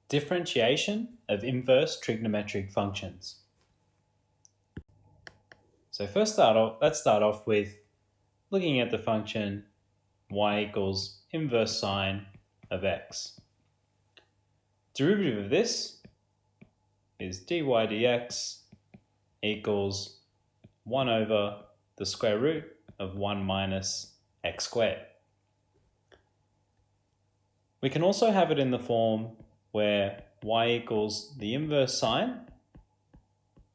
Differentiation of inverse trigonometric functions. So let's start off with looking at the function y equals inverse sine of x. Derivative of this is dy dx equals 1 over the square root of 1 minus x squared. We can also have it in the form where y equals the inverse sine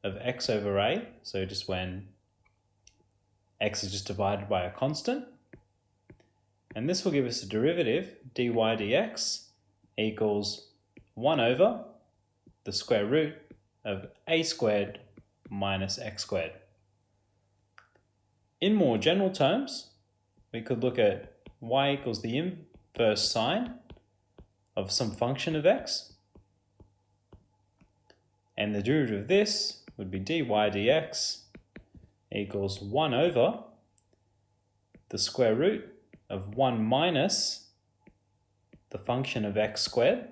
of x over a, so just when x is just divided by a constant. And this will give us a derivative, dy dx equals 1 over the square root of a squared minus x squared. In more general terms, we could look at y equals the inverse sine of some function of x. And the derivative of this would be dy dx equals 1 over the square root of 1 minus the function of x squared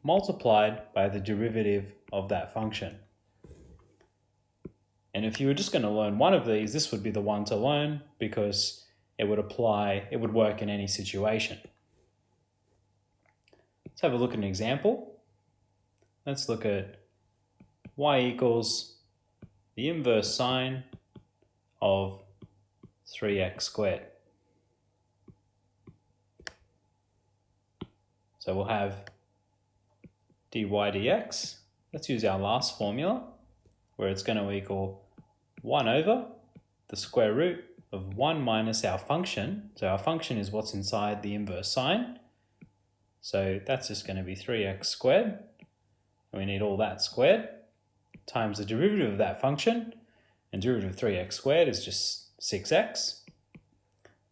multiplied by the derivative of that function. And if you were just going to learn one of these, this would be the one to learn because it would work in any situation. Let's have a look at an example. Let's look at y equals the inverse sine of 3x squared. So we'll have dy dx. Let's use our last formula where it's going to equal 1 over the square root of 1 minus our function. So our function is what's inside the inverse sine. So that's just going to be 3x squared. And we need all that squared times the derivative of that function. And derivative of 3x squared is just 6x.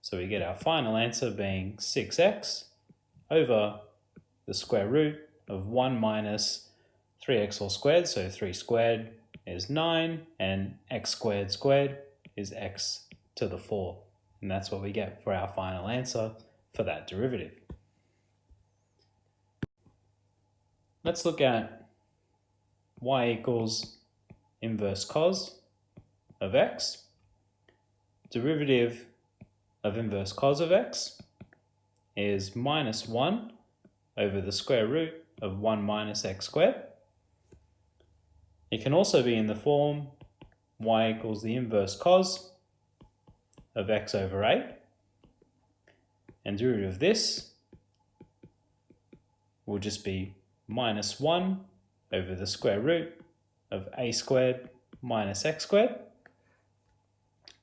So we get our final answer being 6x over the square root of 1 minus 3x all squared. So 3 squared is 9 and x squared squared is x to the 4. And that's what we get for our final answer for that derivative. Let's look at y equals inverse cos of x. Derivative of inverse cos of x is minus 1 over the square root of 1 minus x squared. It can also be in the form y equals the inverse cos of x over a. And derivative of this will just be minus 1 over the square root of a squared minus x squared.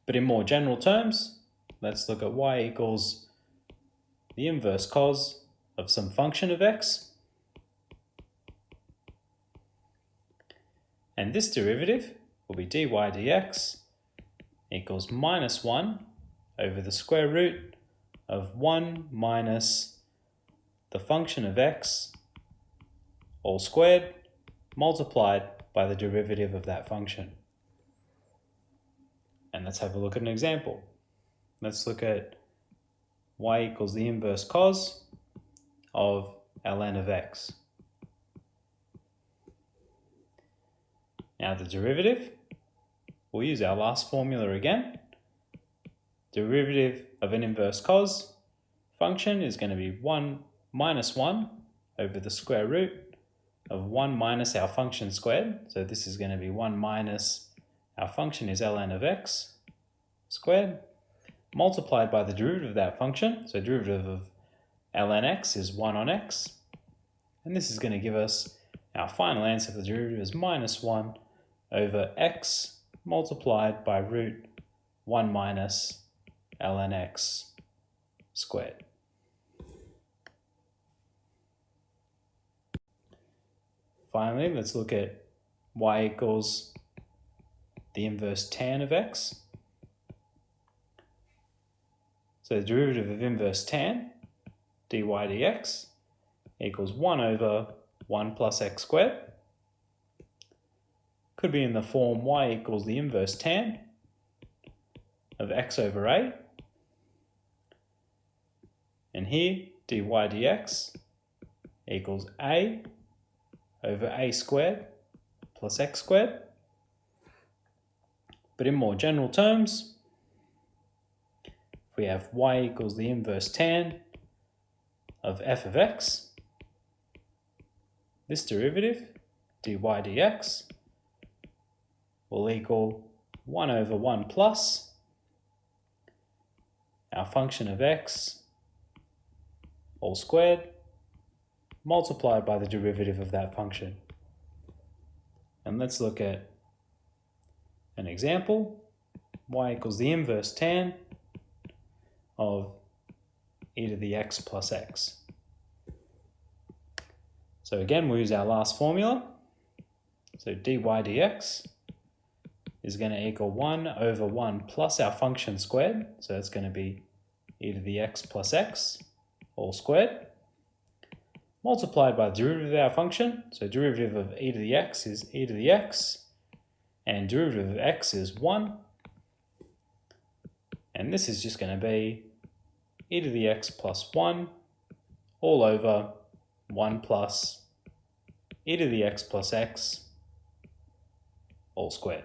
But in more general terms, let's look at y equals the inverse cos of some function of x. And this derivative will be dy dx equals minus 1 over the square root of 1 minus the function of x all squared multiplied by the derivative of that function. And let's have a look at an example. Let's look at y equals the inverse cos of ln of x. Now the derivative, we'll use our last formula again. Derivative of an inverse cos function is going to be 1 minus 1 over the square root of 1 minus our function squared. So this is going to be 1 minus our function is ln of x squared multiplied by the derivative of that function. So derivative of ln x is 1 on x. And this is going to give us our final answer for the derivative is minus 1 over x multiplied by root 1 minus ln x squared. Finally, let's look at y equals the inverse tan of x. So the derivative of inverse tan, dy dx, equals 1 over 1 plus x squared. Could be in the form y equals the inverse tan of x over a. And here dy dx equals a over a squared plus x squared. But in more general terms, if we have y equals the inverse tan of f of x, this derivative, dy dx, will equal 1 over 1 plus our function of x all squared multiplied by the derivative of that function. And let's look at an example. Y equals the inverse tan of e to the x plus x. So again, we'll use our last formula. So dy dx is going to equal 1 over 1 plus our function squared. So that's going to be e to the x plus x all squared, multiplied by the derivative of our function. So derivative of e to the x is e to the x, and derivative of x is 1. And this is just going to be e to the x plus 1 all over 1 plus e to the x plus x all squared.